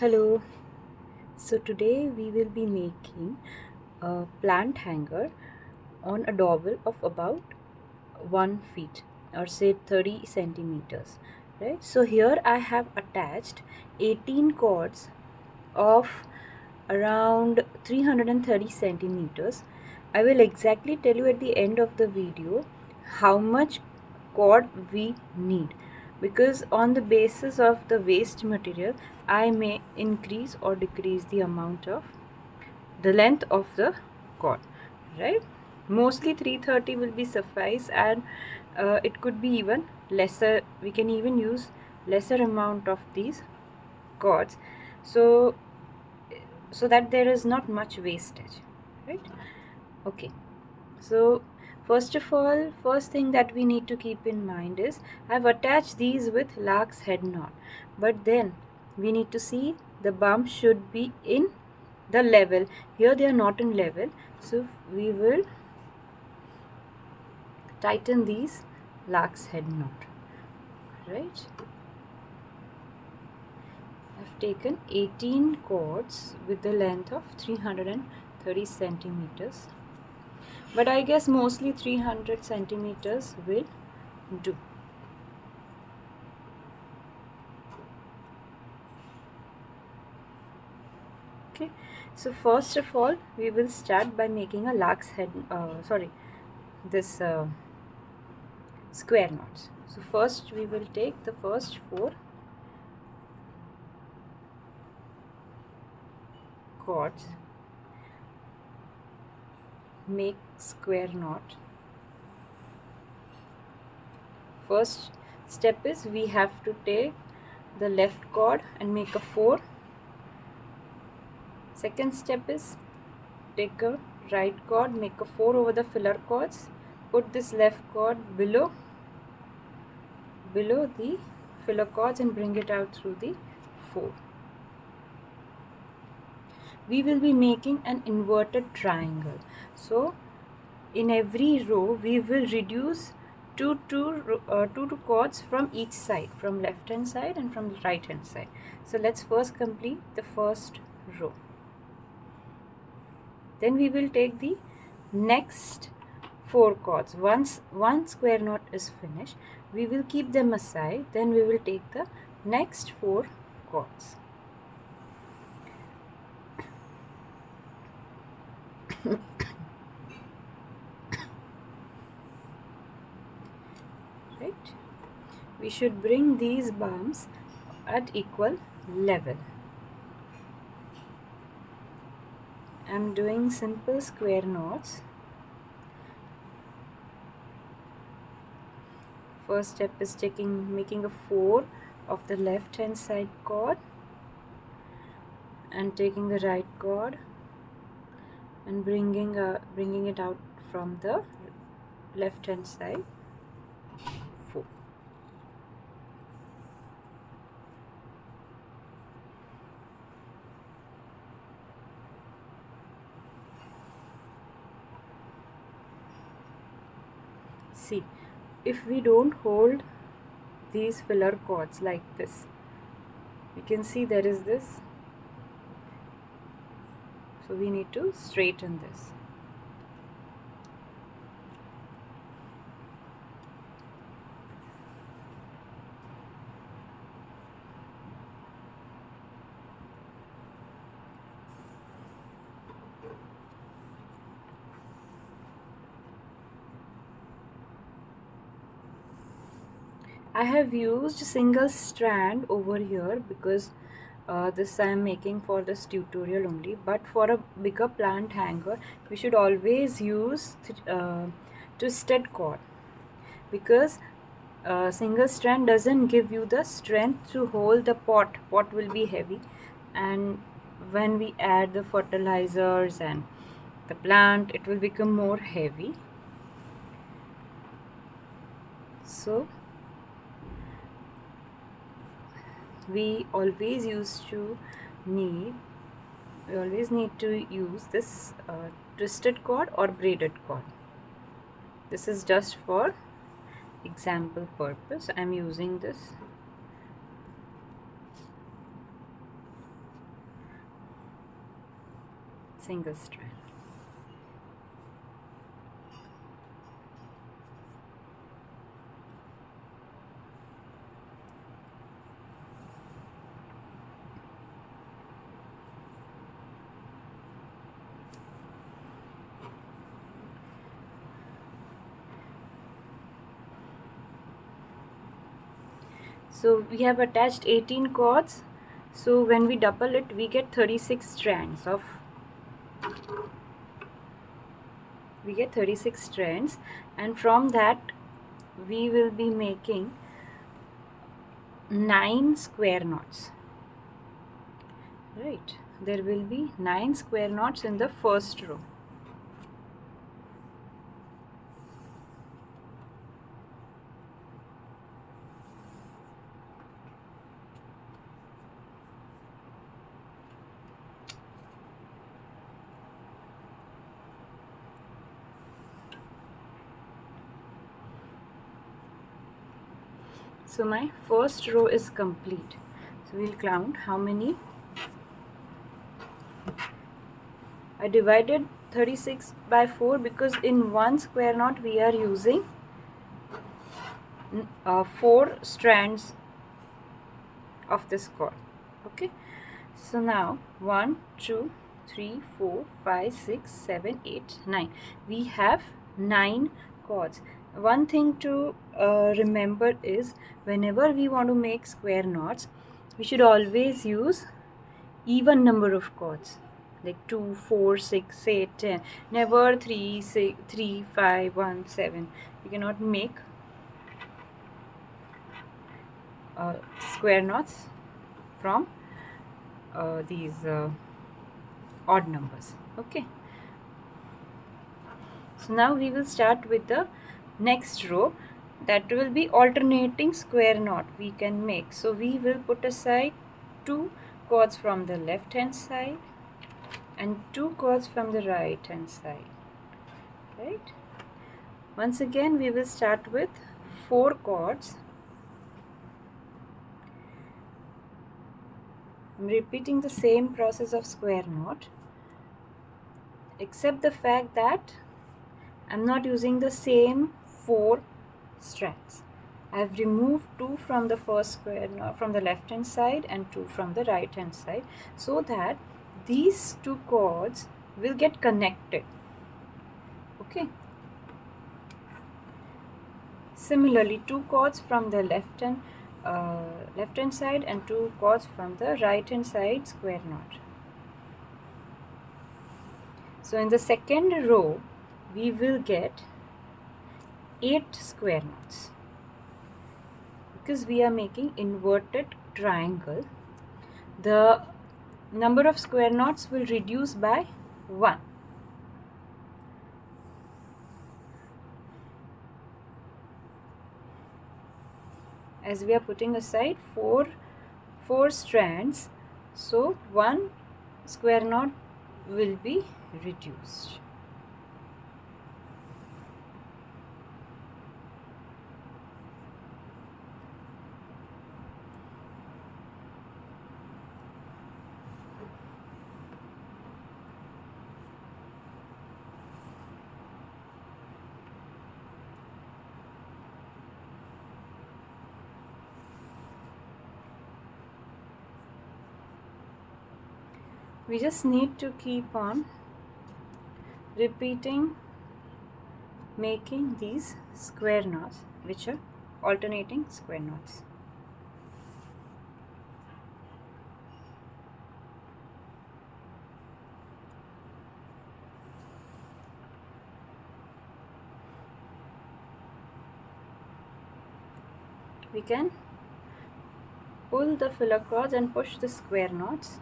Hello. So today we will be making a plant hanger on a dowel of about 1 feet or say 30 centimeters. Right. So here I have attached 18 cords of around 330 centimeters. I will exactly tell you at the end of the video how much cord we need, because on the basis of the waste material I may increase or decrease the amount of the length of the cord, right? Mostly 330 will be suffice, and it could be even lesser. We can even use lesser amount of these cords, so that there is not much wastage, right? Okay, so first thing that we need to keep in mind is I've attached these with lark's head knot, but then we need to see the bump should be in the level. Here they are not in level, so we will tighten these lark's head knot, right? I've taken 18 cords with the length of 330 centimeters, but I guess mostly 300 centimeters will do. Okay, so first of all we will start by making a lark's head this square knots. So first we will take the first 4 cords, make square knot. First step is we have to take the left cord and make a 4. Second step is take a right cord, make a 4 over the filler cords, put this left cord below the filler cords and bring it out through the 4. We will be making an inverted triangle, so in every row we will reduce two cords from each side, from left hand side and from the right hand side. So let's first complete the first row, then we will take the next 4 cords. Once one square knot is finished, we will keep them aside, then we will take the next 4 cords. Right, we should bring these bumps at equal level. I'm doing simple square knots. First step is making a 4 of the left hand side cord and taking the right cord and bringing it out from the left hand side 4. See, if we don't hold these filler cords like this, we can see there is this, so we need to straighten this. I have used single strand over here because this I am making for this tutorial only, but for a bigger plant hanger we should always use twisted cord, because single strand doesn't give you the strength to hold the pot. Pot will be heavy, and when we add the fertilizers and the plant, it will become more heavy. So we always need to use this twisted cord or braided cord. This is just for example purpose. I'm using this. single strand. So we have attached 18 cords. So when we double it, we get 36 strands of. And from that we will be making 9 square knots. Right, there will be 9 square knots in the first row. So my first row is complete. So we'll count how many. I divided 36 by 4 because in one square knot we are using 4 strands of this cord. Okay, so now 1 2 3 4 5 6 7 8 9, we have 9 cords. One thing to remember is whenever we want to make square knots, we should always use even number of cords, like 2 4 6 8 10, never 3 6 3 5 1 7. You cannot make square knots from these odd numbers. Okay, so now we will start with the next row, that will be alternating square knot we can make. So we will put aside 2 cords from the left hand side and 2 cords from the right hand side. Right, once again we will start with 4 cords. I'm repeating the same process of square knot, except the fact that I'm not using the same 4 strands. I have removed 2 from the first square knot from the left hand side and 2 from the right hand side, so that these 2 cords will get connected. Okay, similarly 2 cords from the left hand side and 2 cords from the right hand side square knot. So in the second row we will get 8 square knots. Because we are making inverted triangle, the number of square knots will reduce by 1. As we are putting aside 4 strands, so 1 square knot will be reduced. We just need to keep on repeating, making these square knots, which are alternating square knots. We can pull the filler cords and push the square knots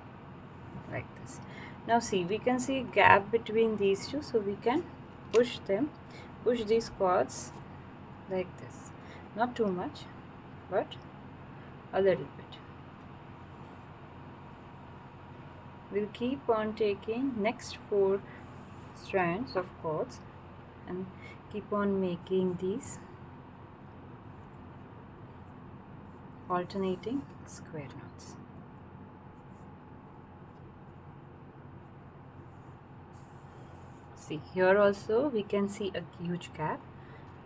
like this. Now see, we can see gap between these two, so we can push these cords like this, not too much but a little bit. We'll keep on taking next 4 strands of cords and keep on making these alternating square knots. See, here also we can see a huge gap.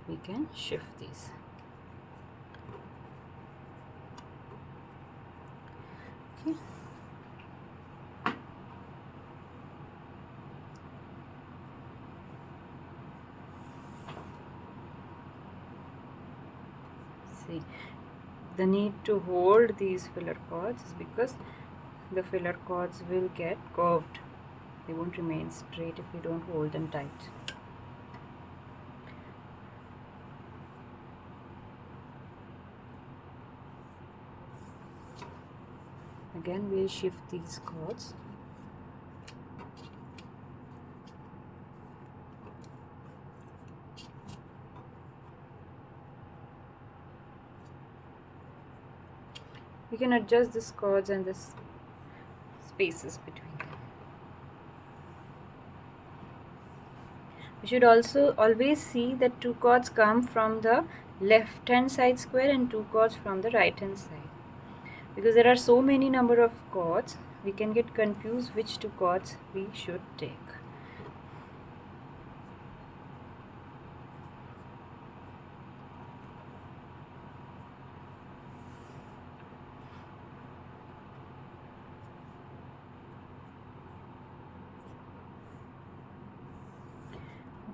We can shift these. Okay. See, the need to hold these filler cords is because the filler cords will get curved. They won't remain straight if we don't hold them tight. Again, we'll shift these cords. We can adjust these cords and the spaces between them. We should also always see that 2 cords come from the left hand side square and 2 cords from the right hand side. Because there are so many number of cords, we can get confused which 2 cords we should take.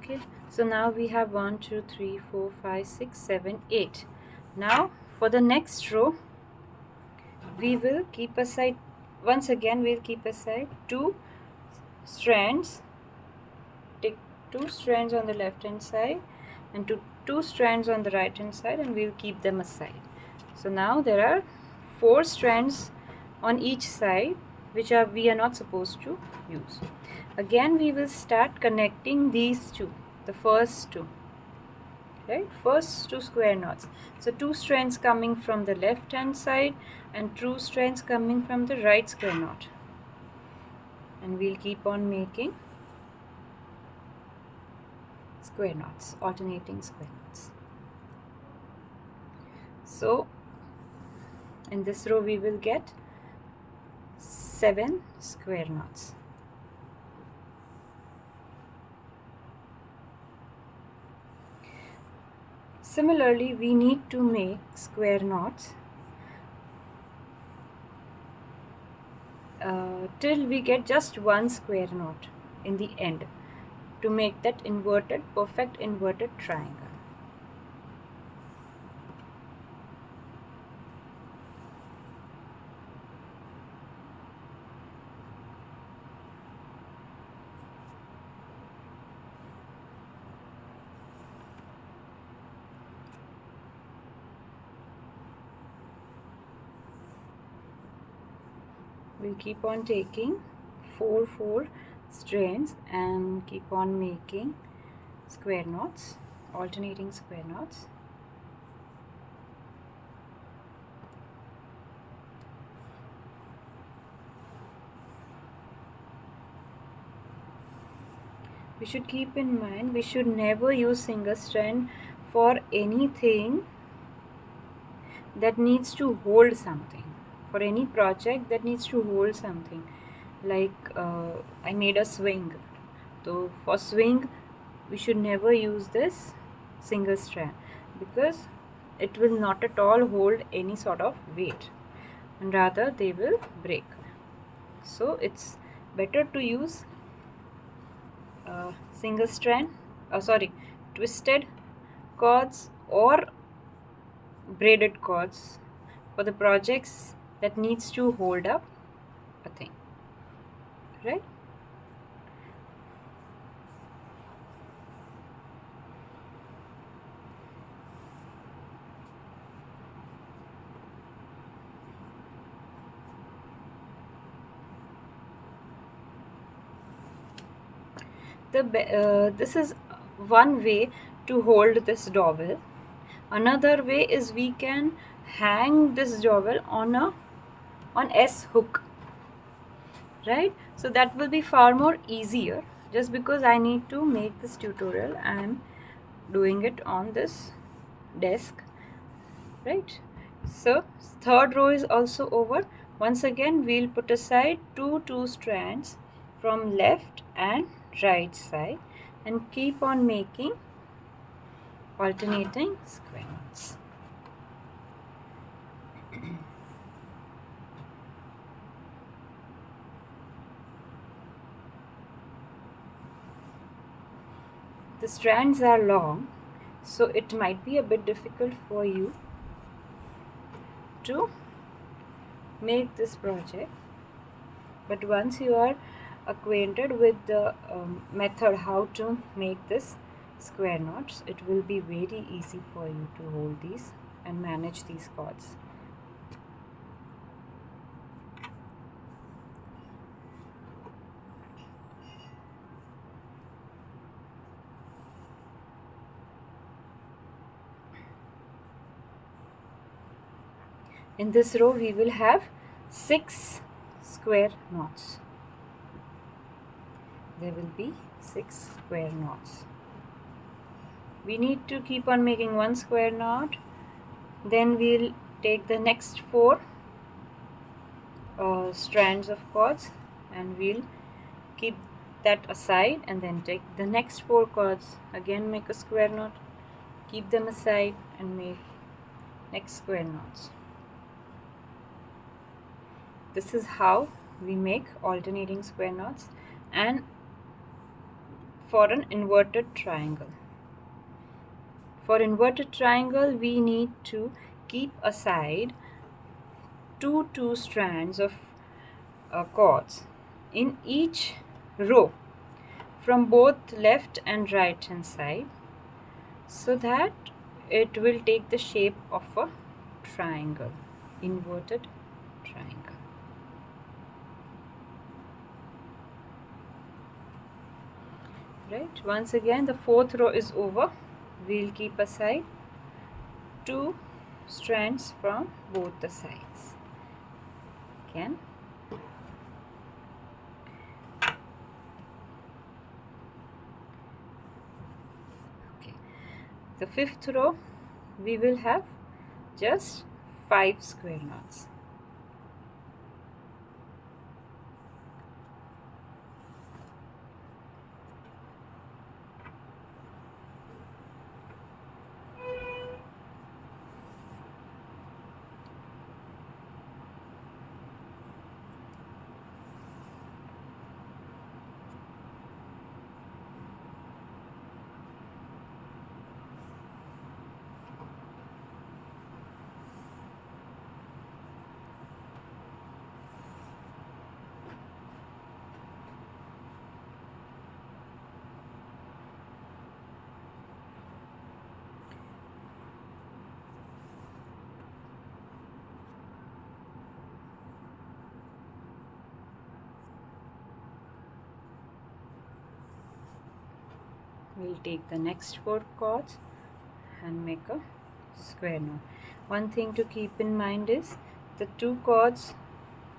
Okay, so now we have 1 2 3 4 5 6 7 8. Now for the next row, we will keep aside, once again we'll keep aside 2 strands. Take 2 strands on the left hand side and 2 strands on the right hand side, and we'll keep them aside. So now there are 4 strands on each side which we are not supposed to use. Again we will start connecting these two, the first two, right? First 2 square knots. So 2 strands coming from the left hand side and 2 strands coming from the right square knot, and we'll keep on making square knots, alternating square knots. So in this row we will get 7 square knots. Similarly, we need to make square knots till we get just 1 square knot in the end to make that inverted, perfect inverted triangle. We'll keep on taking 4 strands and keep on making square knots, alternating square knots. We should keep in mind we should never use single strand for anything that needs to hold something. For any project that needs to hold something, like I made a swing. So for swing, we should never use this single strand because it will not at all hold any sort of weight, and rather they will break. So it's better to use single strand, twisted cords or braided cords for the projects that needs to hold up a thing, right? This is one way to hold this dowel. Another way is we can hang this dowel on S hook, right? So that will be far more easier. Just because I need to make this tutorial, I am doing it on this desk, right? So third row is also over. Once again we'll put aside two strands from left and right side. and keep on making alternating square knots. The strands are long, so it might be a bit difficult for you to make this project, but once you are acquainted with the method how to make this square knots, it will be very easy for you to hold these and manage these cords. In this row we will have 6 square knots. There will be 6 square knots. We need to keep on making one square knot, then we'll take the next 4 strands of cords and we'll keep that aside, and then take the next 4 cords, again make a square knot, keep them aside and make next square knots. This is how we make alternating square knots and for an inverted triangle. For inverted triangle we need to keep aside 2 strands of cords in each row from both left and right hand side, so that it will take the shape of a triangle, inverted triangle. Right, once again the 4th row is over. We'll keep aside 2 strands from both the sides. Again, okay, the 5th row we will have just 5 square knots. We'll take the next 4 cords and make a square knot. One thing to keep in mind is the 2 cords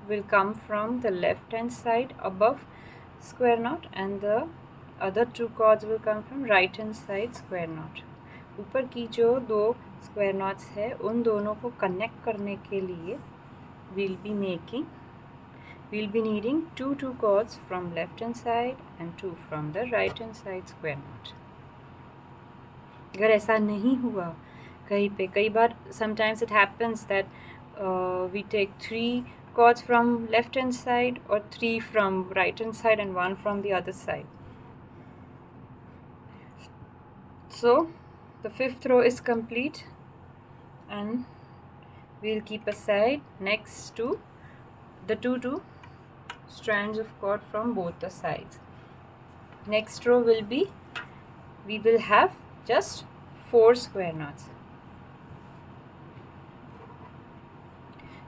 will come from the left hand side above square knot and the other 2 cords will come from right hand side square knot. ऊपर की जो 2 square knots है उन दोनों को connect करने के लिए we'll be needing 2 cords from left hand side and 2 from the right hand side square knot. अगर ऐसा नहीं हुआ कहीं पे, कई बार sometimes it happens that we take 3 cords from left hand side or 3 from right hand side and 1 from the other side. So the 5th row is complete and we'll keep aside next to the 2 strands of cord from both the sides. Next row will be, we will have just 4 square knots.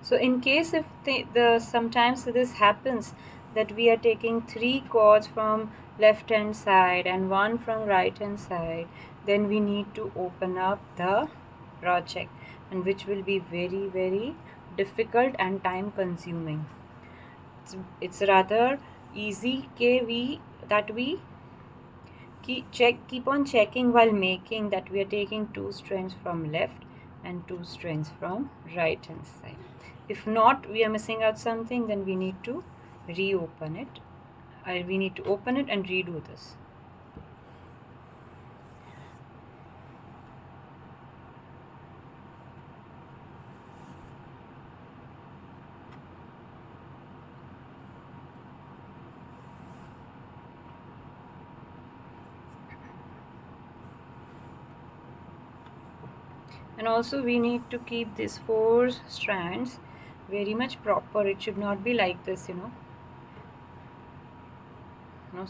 So in case if sometimes this happens that we are taking 3 cords from left hand side and 1 from right hand side, then we need to open up the project, and which will be very, very difficult and time consuming. It's rather easy that we keep on checking while making that we are taking 2 strands from left and 2 strands from right hand side. If not, we are missing out something, then we need to reopen it. We need to open it and redo this. And also we need to keep these 4 strands very much proper. It should not be like this,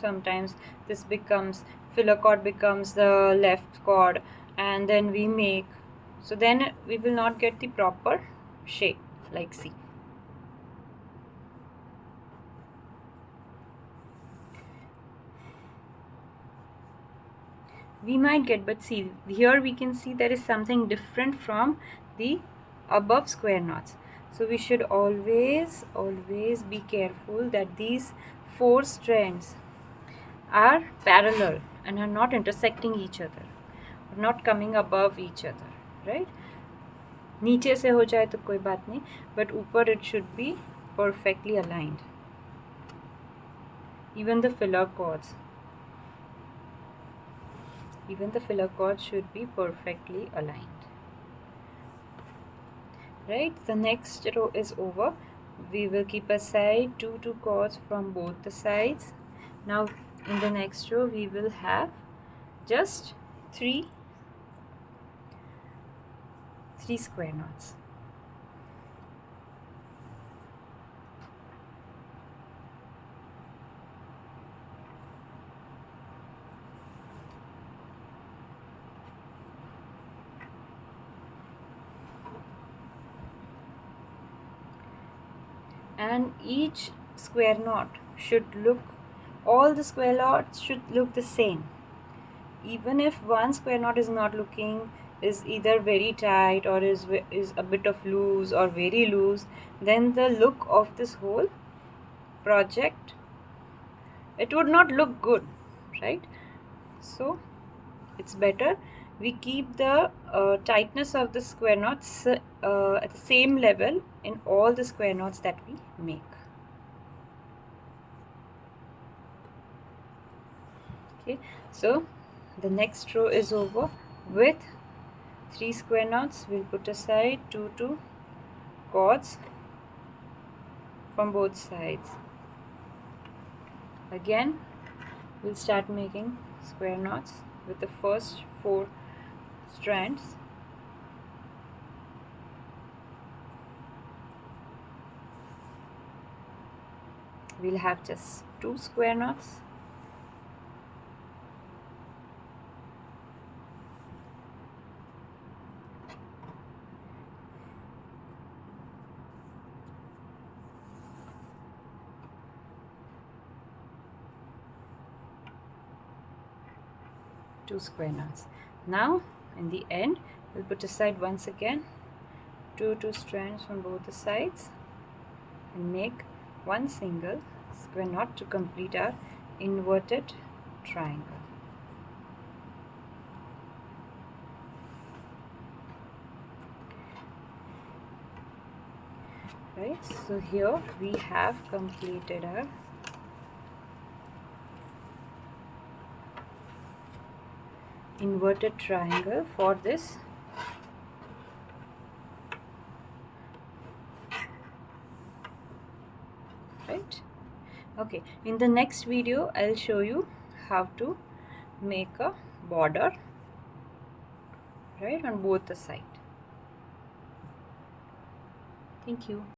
sometimes this becomes, filler cord becomes the left cord, and then we make, so then we will not get the proper shape. Like, see, we might get, but see, here we can see there is something different from the above square knots. So we should always be careful that these 4 strands are parallel and are not intersecting each other, not coming above each other, right? नीचे से हो जाए तो कोई बात नहीं, but ऊपर it should be perfectly aligned. Even the filler cords should be perfectly aligned, right? The next row is over. We will keep aside 2 cords from both the sides. Now in the next row we will have just 3 square knots. And each square knot should look, all the square knots should look the same. Even if one square knot is not looking, is either very tight or is a bit of loose or very loose, then the look of this whole project, it would not look good, right? So it's better we keep the tightness of the square knots at the same level in all the square knots that we make. Okay, so the next row is over with 3 square knots. We'll put aside 2 cords from both sides. Again we'll start making square knots with the first 4 strands. We'll have just 2 square knots. Two square knots. Now in the end we'll put aside once again 2 strands from both the sides and make one single square knot to complete our inverted triangle. Right, so here we have completed our inverted triangle for this right. Okay, in the next video I'll show you how to make a border, right, on both the sides. Thank you.